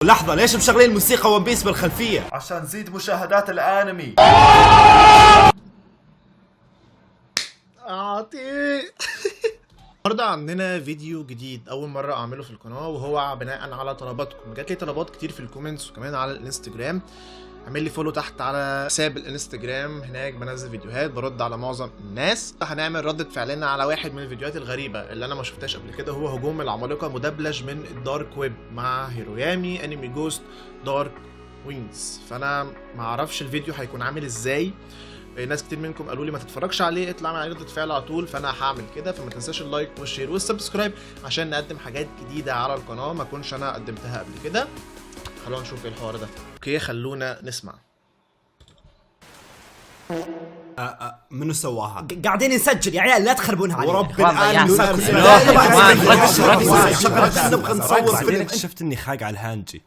لحظة، ليش مشغلين موسيقى ون بيس بالخلفية؟ عشان نزيد مشاهدات الانمي. النهارده عندنا فيديو جديد اول مره اعمله في القناه، وهو بناء على طلباتكم. جات لي طلبات كتير في الكومنتس وكمان على الانستجرام. اعمل لي فولو تحت على حساب الانستجرام، هناك بنزل فيديوهات برد على معظم الناس. هنعمل ردة فعلنا على واحد من الفيديوهات الغريبه اللي انا ما شفتهاش قبل كده، هو هجوم العمالقه مدبلج من الدارك ويب مع هيرويامي انمي جوست دارك وينجز. فانا ما اعرفش الفيديو هيكون عامل ازاي. ناس كتير منكم قالوا لي ما تتفرجش عليه، اطلع على ردة فعل على طول، فانا هعمل كده. فما تنساش اللايك والشير والسبسكرايب عشان نقدم حاجات جديده على القناه ما كنتش انا قدمتها قبل كده. خلونا نشوف ايه الحوار ده. اوكي، خلونا نسمع. منو سواها؟ قاعدين نسجل يا عيال، لا تخربونها علينا. ورب العالمين نبغى نصور بعدين فيلم. اكتشفت اني خاق على الهانجي.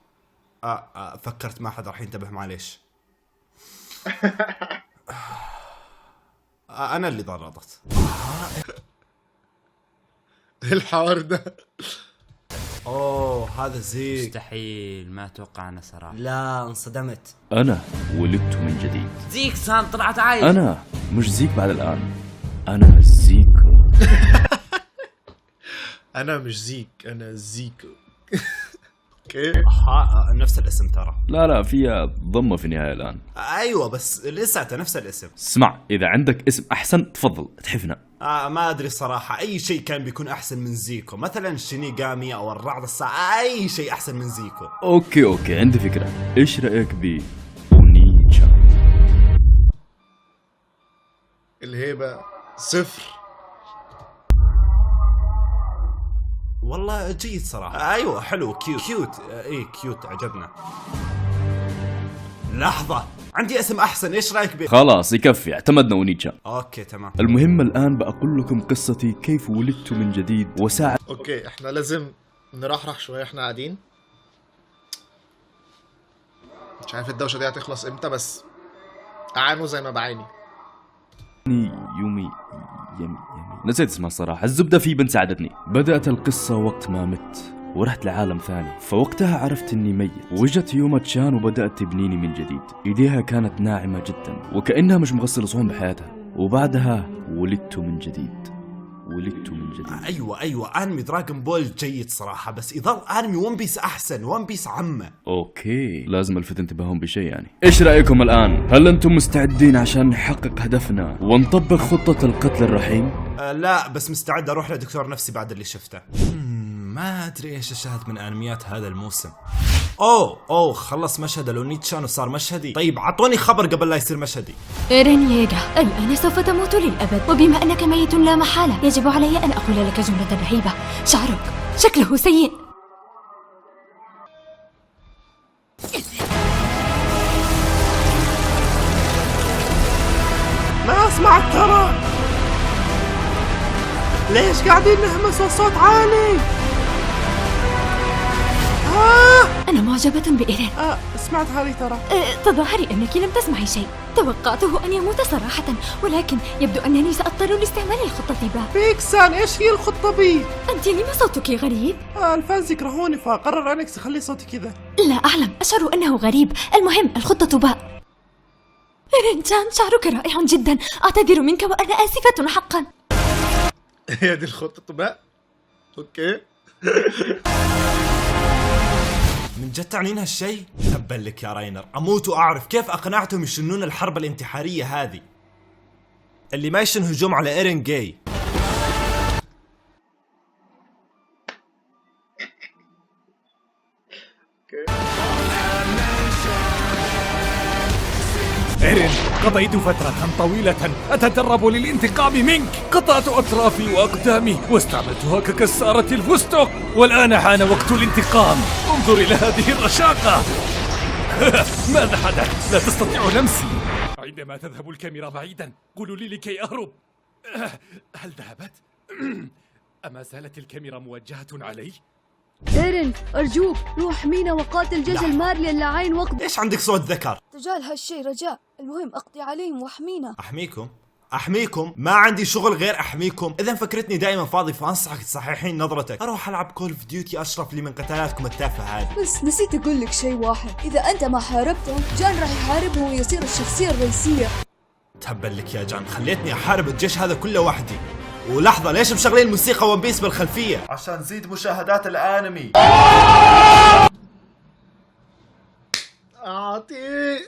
فكرت ما حد راح ينتبه، معليش. انا اللي ضرطت. ايه الحوار ده؟ اوه هذا زيك. مستحيل، ما اتوقع انا صراحه. لا انصدمت. أنا ولدت من جديد. زيك سان طلعت عايش. أنا مش زيك بعد الآن، أنا زيكو. انا مش زيك، انا زيكو. اوكي، نفس الاسم ترى. لا فيها ضمة في النهاية الآن. ايوه بس لساته نفس الاسم. اسمع، إذا عندك اسم أحسن تفضل تحفنا. ما ادري صراحه، اي شيء كان بيكون احسن من زيكو، مثلا شينيغامي او الرعد الساعة، اي شيء احسن من زيكو. أوكي عندي فكرة. إيش رأيك ب أونيتشا؟ الهيبه صفر. والله جيد صراحه. ايوه حلو، كيوت. اي كيوت، عجبنا. لحظه، عندي اسم احسن، ايش رايك به؟ خلاص يكفي، اعتمدنا أونيتشا. اوكي تمام. المهم الآن بقول لكم قصتي كيف ولدت من جديد وساعة. اوكي، احنا لازم نرحرح شويه، احنا قاعدين. مش عارف الدوشه دي هتخلص امتى، بس اعانوا زي ما بعاني. يومي نسيت اسمها الصراحة. الزبدة في بنت ساعدتني. بدأت القصة وقت ما مت ورحت لعالم ثاني، فوقتها عرفت اني ميت. وجت يوما تشان وبدأت تبنيني من جديد. ايديها كانت ناعمة جدا وكأنها مش مغسلة صحون بحياتها. وبعدها ولدت من جديد. ايوه انمي دراغون بول جيد صراحه، بس يظل انمي ون بيس احسن. ون بيس عمه. اوكي، لازم الفت انتباههم بشيء يعني. ايش رايكم الان؟ هل انتم مستعدين عشان نحقق هدفنا ونطبق خطه القتل الرحيم؟ لا بس مستعد اروح لدكتور نفسي بعد اللي شفته. ما ادري ايش اشاهد من انميات هذا الموسم. اوه خلص مشهد الاونيتشان وصار مشهدي. طيب عطوني خبر قبل لا يصير مشهدي. إيرين ييغا، الآن سوف تموت للأبد، وبما أنك ميت لا محالة يجب علي أن أقول لك جملة رهيبة. شعرك شكله سيء. ما اسمعك ترى. ليش قاعدين نهمس وصوت عالي؟ أنا معجبة بإيرين. سمعت هذه ترى. تظاهري أنك لم تسمعي شيء. توقعته أن يموت صراحة، ولكن يبدو أنني سأضطر لاستعمال الخطة با. بيكسان، ايش هي الخطة بي؟ أنت لما صوتك غريب؟ الفانز يكرهوني فقرر انكس اخلي صوتي كذا. لا أعلم، أشعر أنه غريب. المهم الخطة باء. إيرين جان، شعرك رائع جدا. أعتذر منك وأنا آسفة حقا. هي دي الخطه بقى. اوكي. من جد تعنين هالشيء؟ تبا لك يا راينر، اموت واعرف كيف اقنعتهم يشنون الحرب الانتحاريه هذه. اللي ما يشن هجوم على ايرين جاي. إيرين، قضيت فترة طويلة أتدرب للانتقام منك. قطعت أطرافي وأقدامي واستعملتها ككسارة الفستق، والآن حان وقت الانتقام. انظر إلى هذه الرشاقة. ماذا حدث؟ لا تستطيع لمسي. عندما تذهب الكاميرا بعيدا قولوا لي لكي أهرب. هل ذهبت؟ أما زالت الكاميرا موجهة علي؟ إيرين أرجوك روح مينا وقاتل ججل مارلي اللعين وقت. ايش عندك صوت ذكر؟ رجال هالشي رجاء، المهم أقضي عليهم واحمينا. احميكم؟ احميكم، ما عندي شغل غير احميكم. اذا فكرتني دائما فاضي فانصحك تصححين نظرتك، اروح العب كول اوف ديوتي اشرف لي من قتالاتكم التافهه هذه. بس نسيت اقول لك شيء واحد، اذا انت ما حاربته جان راح يحاربه ويصير الشخصية الرئيسية. تبا لك يا جان، خليتني احارب الجيش هذا كله وحدي. ولحظه، ليش مشغلين موسيقى ون بيس بالخلفيه؟ عشان نزيد مشاهدات الانمي. اعطي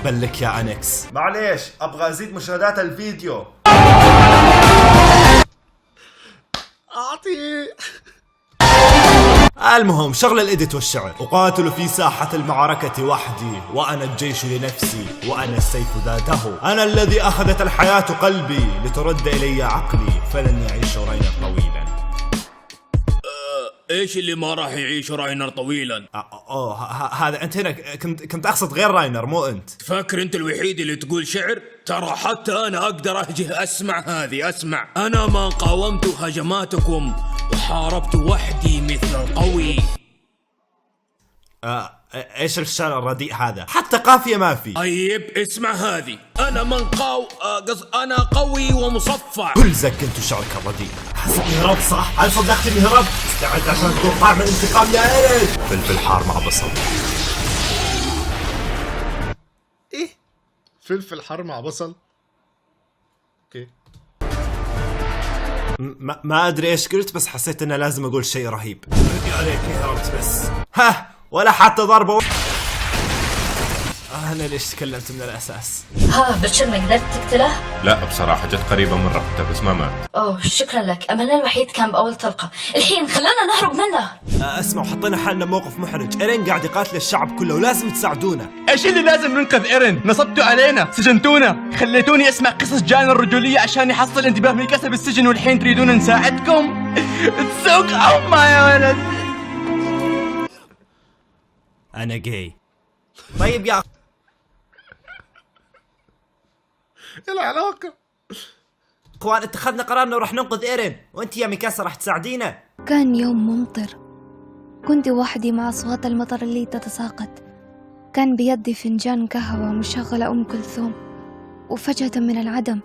بلك يا انكس، معليش ابغى ازيد مشاهدات الفيديو. اعطي. المهم شغل الإديت والشعر. أقاتل في ساحة المعركة وحدي، وأنا الجيش لنفسي، وأنا السيف ذاته. أنا الذي أخذت الحياة قلبي، لترد إلي عقلي، فلن يعيش راينر طويلا. ايش اللي ما راح يعيش راينر طويلا؟ هذا أنت هنا كنت أقصد غير راينر مو أنت. فاكر انت الوحيد اللي تقول شعر؟ ترى حتى انا اقدر اهجه. اسمع انا ما قاومت هجماتكم وحاربت وحدي مثل القوي. ايش الشعر الرديء هذا؟ حتى قافية ما في. طيب اسمع هذه، انا من انا قوي ومصفع. كل زكنت شعرك الرديء. حسبني هربت صح؟ هل صدقت اني هربت؟ استعد عشان تكون طعم الانتقام يا ايرين. فلفل حار مع بصل. ايه؟ فلفل حار مع بصل؟ اوكي. ما ادري ايش قلت، بس حسيت انه لازم اقول شيء رهيب. ردي عليك هربت بس. ها ولا حتى ضربة. انا ليش تكلمت من الاساس؟ بشر ما قدرت تقتله؟ لا بصراحة جت قريبة من رقبته بس ما مات. اوه شكرا لك، املنا الوحيد كان باول طلقة، الحين خلانا نهرب منه. اسمع، وحطينا حالنا موقف محرج. ايرين قاعد يقاتل الشعب كله ولازم تساعدونا. ايش اللي لازم ننقذ ايرين؟ نصبتوا علينا، سجنتونا، خليتوني اسمع قصص جان الرجولية عشان يحصل انتباه ميكاسا بالسجن، والحين تريدون نساعدكم؟ تسوق أمه يا ولد. انا جاي. طيب يا ايه العلاقة؟ اخوان، اتخذنا قرارنا وراح ننقذ ايرين، وانت يا ميكاسا راح تساعدينا. كان يوم ممطر، كنت وحدي مع أصوات المطر اللي تتساقط. كان بيدي فنجان قهوة ومشغلة أم كلثوم، وفجأة من العدم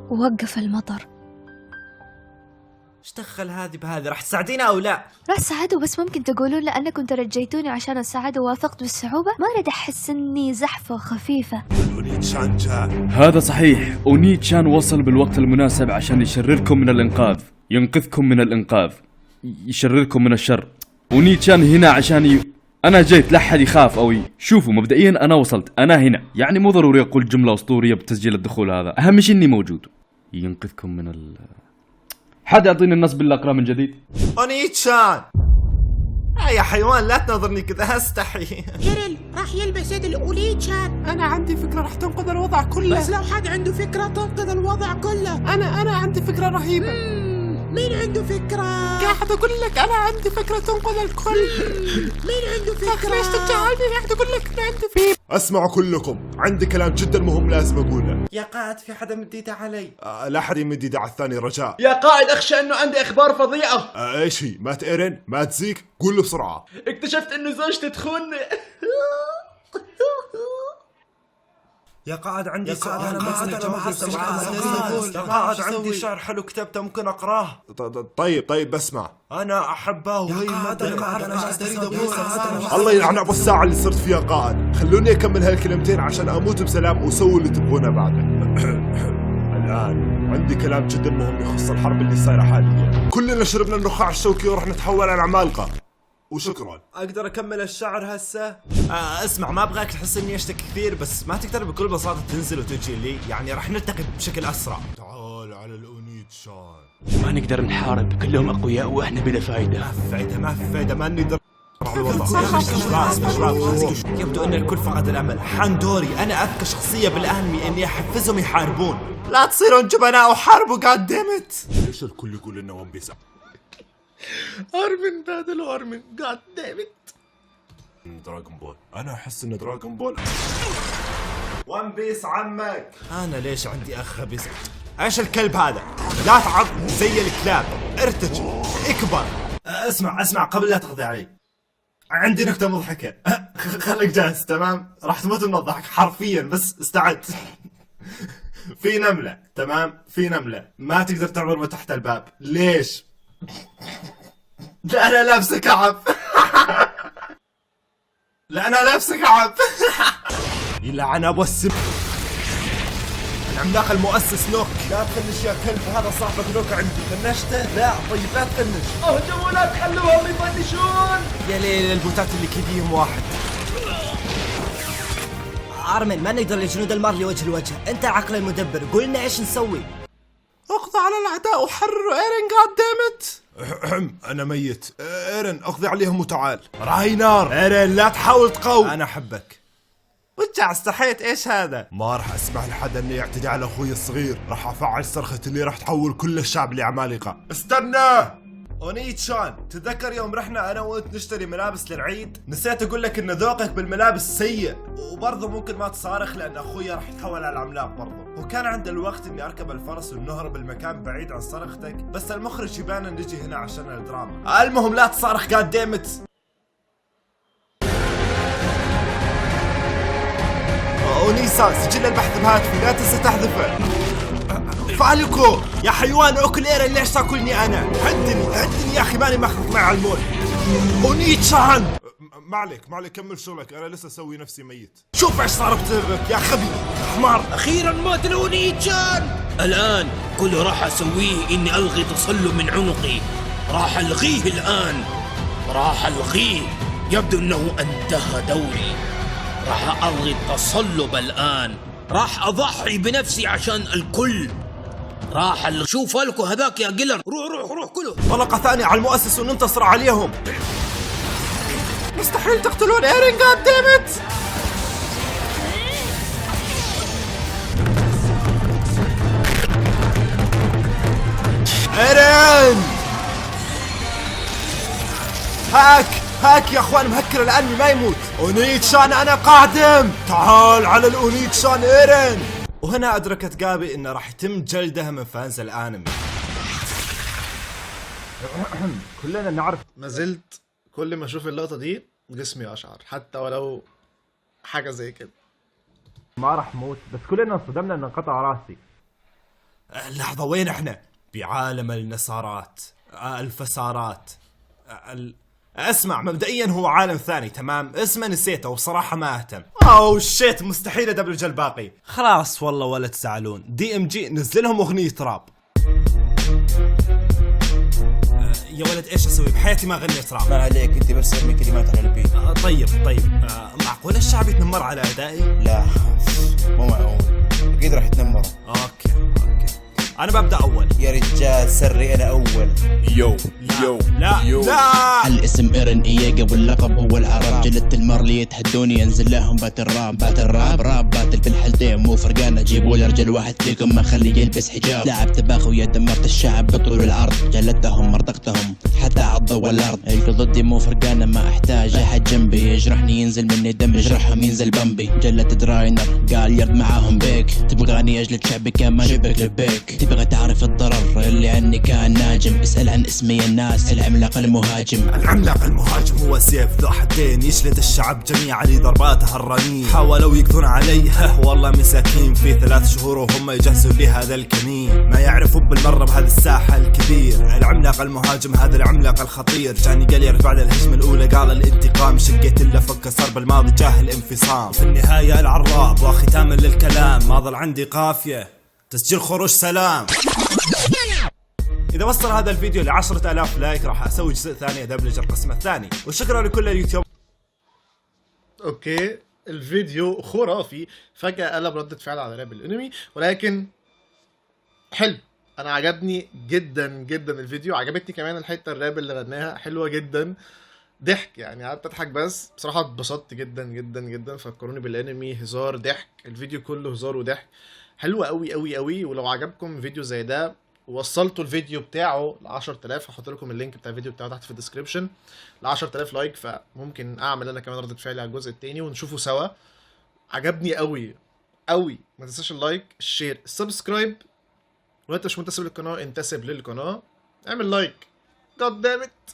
ووقف المطر. ايش دخل هذه بهذه؟ راح تساعدينا او لا؟ راح ساعده، بس ممكن تقولون لأنكم ترجيتوني عشان أساعده ووافقت بالصعوبة؟ ما أريد أحس إني زحفة خفيفة. اونيتشان جاء. هذا صحيح، اونيتشان وصل بالوقت المناسب عشان يشرركم من الانقاذ، ينقذكم من الانقاذ، يشرركم من الشر. اونيتشان هنا عشان انا جيت، لا احد يخاف او شوفوا مبدئيا انا وصلت، انا هنا، يعني مو ضروري اقول جملة اسطورية بتسجيل الدخول، هذا اهم شيء اني موجود. ينقذكم من حد يعطيني النصب الاقرا من جديد. اونيتشان يا حيوان لا تنظرني كذا، استحي. كيرل راح يلبس يد الأوليتشان. انا عندي فكرة راح تنقذ الوضع كله. بس لو حد عنده فكرة تنقذ الوضع كله. انا عندي فكرة رهيبة. مين عنده فكرة؟ قاعد اقول لك انا عندي فكرة تنقذ الكل. مين عنده فكرة؟ ليش تجعلني قاعد اقول لك انا عندي فكرة. اسمعوا كلكم، عندي كلام جدا مهم لازم اقوله. يا قائد في حدا مد ايده علي. لا حد يمد ايده على الثاني رجاء. يا قائد اخشى انه عندي اخبار فظيعة. ايش هي؟ مات ايرين؟ مات زيك؟ قول له بسرعة. اكتشفت انه زوجتي تخونني. يا قائد عندي سؤال. يا قائد عندي شعر حلو كتبته ممكن اقراه. طيب بسمع. انا احبه وهي ما الله يلعن ابو الساعة اللي صرت فيها قائد. خلوني اكمل هالكلمتين عشان اموت بسلام وسووا اللي تبغونه بعده. الان عندي كلام جدا مهم يخص الحرب اللي صايره حاليا. كلنا شربنا النخاع الشوكي ورح نتحول على عمالقة. وشكرا. اقدر اكمل الشعر هسه؟ اسمع، ما ابغاك تحس اني اشتك كثير، بس ما تقدر بكل بساطه تنزل وتجي لي، يعني راح نلتقي بشكل اسرع. تعال على الاونيتشان. ما نقدر نحارب، كلهم اقوياء واحنا بلا فايده. ما في فايده، ما نقدر على الوضع. يبدو ان الكل فقد الامل. حان دوري، انا اذكى شخصيه بالانمي اني احفزهم يحاربون. لا تصيرون جبناء وحاربوا قاد ديمت. ليش الكل يقول انه ون بيس؟ ارمن بادل وارمن جاد ديمت. دراغون بول، انا احس ان دراغون بول ون بيس عمك. انا ليش عندي اخ خبيث؟ ايش الكلب هذا؟ لا تعض زي الكلاب، ارتج اكبر. اسمع قبل لا تقضي علي، عندي نكتة مضحكة. خليك جاهز تمام؟ راح تموت من الضحك حرفيا، بس استعد. في نملة، تمام؟ في نملة ما تقدر تعبر من تحت الباب، ليش؟ لا أنا لابسة كعب. لا أنا لابسة كعب. يلعن أبو السم. العملاق المؤسس نوك. لا تفنش يا كلب، هذا صاحبك نوك عندي. فنشته؟ لا طيب لا تفنش. اهجموا لا تخلوهم يفنشون. يا ليل البوتات اللي كيديهم واحد. ارمن ما نقدر لجنود المار لوجه الوجه، انت العقل المدبر، قول لنا ايش نسوي. اقضى على الاعداء وحرروا ايرين جاد ديمت. انا ميت. ايرين اقضي عليهم وتعال. راينار ايرين لا تحاول تقاوم. انا احبك. وجع استحيت، ايش هذا؟ ما راح اسمح لحدا انه يعتدي على اخوي الصغير، راح افعل صرخة اللي راح تحول كل الشعب لعمالقة. استنى اونيتشان، تذكر يوم رحنا انا وانت نشتري ملابس للعيد؟ نسيت اقول لك ان ذوقك بالملابس سيء، وبرضه ممكن ما تصارخ لان اخويا راح يتحول على العملاق برضه، وكان عند الوقت اني اركب الفرس ونهرب المكان بعيد عن صرختك، بس المخرج يبانا نجي هنا عشان الدراما. المهم لا تصارخ جاد ديمت. اونيسا سجل البحث بهاتفي لا تنسى تحذفه. فالكو يا حيوان اكل ايرين، ليش تاكلني انا؟ عدني يا اخي، ماني ماخذك معي على المول. اونيتشان ما عليك كمل شغلك، انا لسه اسوي نفسي ميت. شوف ايش صار بسببك يا خبي حمار. اخيرا مات الاونيتشان. الان كل راح اسويه اني الغي تصلب من عنقي. راح الغيه الان، راح الغيه. يبدو انه انتهى دوري. راح الغي التصلب الان، راح اضحي بنفسي عشان الكل. راح شوف فالكو هذاك يا جيلر، روح كله. طلقة ثانية على المؤسس وننتصر عليهم. مستحيل تقتلون ايرين جاد ديمت. ايرين هاك يا اخوان، مهكر الانمي ما يموت. اونيتشان انا قادم، تعال على الاونيتشان ايرين. وهنا ادركت جابي انه راح يتم جلدها من فانز الانمي. كلنا نعرف. ما زلت كل ما اشوف اللقطة دي جسمي اشعر، حتى ولو حاجة زي كده. ما راح موت، بس كلنا انصدمنا ان انقطع راسي. لحظة، وين احنا؟ بعالم النصارات، الفسارات، اسمع، مبدئيا هو عالم ثاني، تمام؟ اسمه نسيته وصراحة ما اهتم. اوه شيت، مستحيل ادبلج الباقي. خلاص والله ولا تزعلون، دي ام جي نزلهم اغنية راب. يا ولد ايش اسوي؟ بحياتي ما غنيت راب. ما عليك، انت بس ارمي كلمات على البيت. طيب معقول الشعب يتنمر على ادائي؟ لا مو معقول، اكيد راح يتنمروا. اوكي انا ببدا اول. يا رجال سري انا اول. لا الاسم ايرين اياجا واللقب هو العرب. جلدت المر اللي يتحدوني ينزل لهم باتل راب باتل بالحالتين مو فرقانه. جيبوا لي رجل واحد فيكم ما خليه يلبس حجاب. لعبت باخويا دمرت الشعب بطول العرض. جلدتهم مرتقتهم حتى عضوا الارض. الكل ضدي مو فرقانه ما احتاج احد جنبي يجرحني ينزل مني دم يجرحهم ينزل بمبي. جلدت دراينر قال يرد معاهم بيك. تبغاني اجلد شعبي كمان شبك لبيك. تبغى تعرف الضرر اللي عني كان ناجم. اسأل عن اسمي الناس العملاق المهاجم. العملاق المهاجم هو سيف ذو حدين يجلد الشعب جميعا لضرباته الرنين. حاولوا يقضون علي والله مساكين، في 3 شهور وهم يجهزوا لي هذا الكمين. ما يعرفوا بالمرة بهذه الساحة الكبير. العملاق المهاجم هذا العملاق الخطير. جاني قال بعد الهجمة الأولى قال الانتقام. شقيت له فك صار بالماضي جاه الانفصام. وفي النهاية العراب وختاما للكلام ما ظل عندي قافية تسجيل خروج سلام. إذا وصل هذا الفيديو ل10,000 لايك راح أسوي جزء ثاني أدبلج القسم الثاني. وشكرا لكل اليوتيوب. اوكي الفيديو خرافي، فجأة قلب ردة فعل على راب الانمي، ولكن حلو. انا عجبني جدا الفيديو، عجبتني كمان الحتة الراب اللي غناها حلوة جدا. ضحك يعني، قعدت اضحك بس بصراحة اتبسطت جدا. فكروني بالانمي، هزار ضحك، الفيديو كله هزار وضحك، حلوة قوي. ولو عجبكم فيديو زي ده ووصلتوا الفيديو بتاعه ل 10,000 هحط لكم اللينك بتاع الفيديو بتاعه تحت في الديسكربشن ل 10,000 لايك، فممكن اعمل انا كمان ردة فعلي على الجزء التاني ونشوفه سوا. عجبني قوي. ما تنساش اللايك، الشير، السبسكرايب، ولو انت مش منتسب للقناه انتسب للقناه، اعمل لايك. God damn it.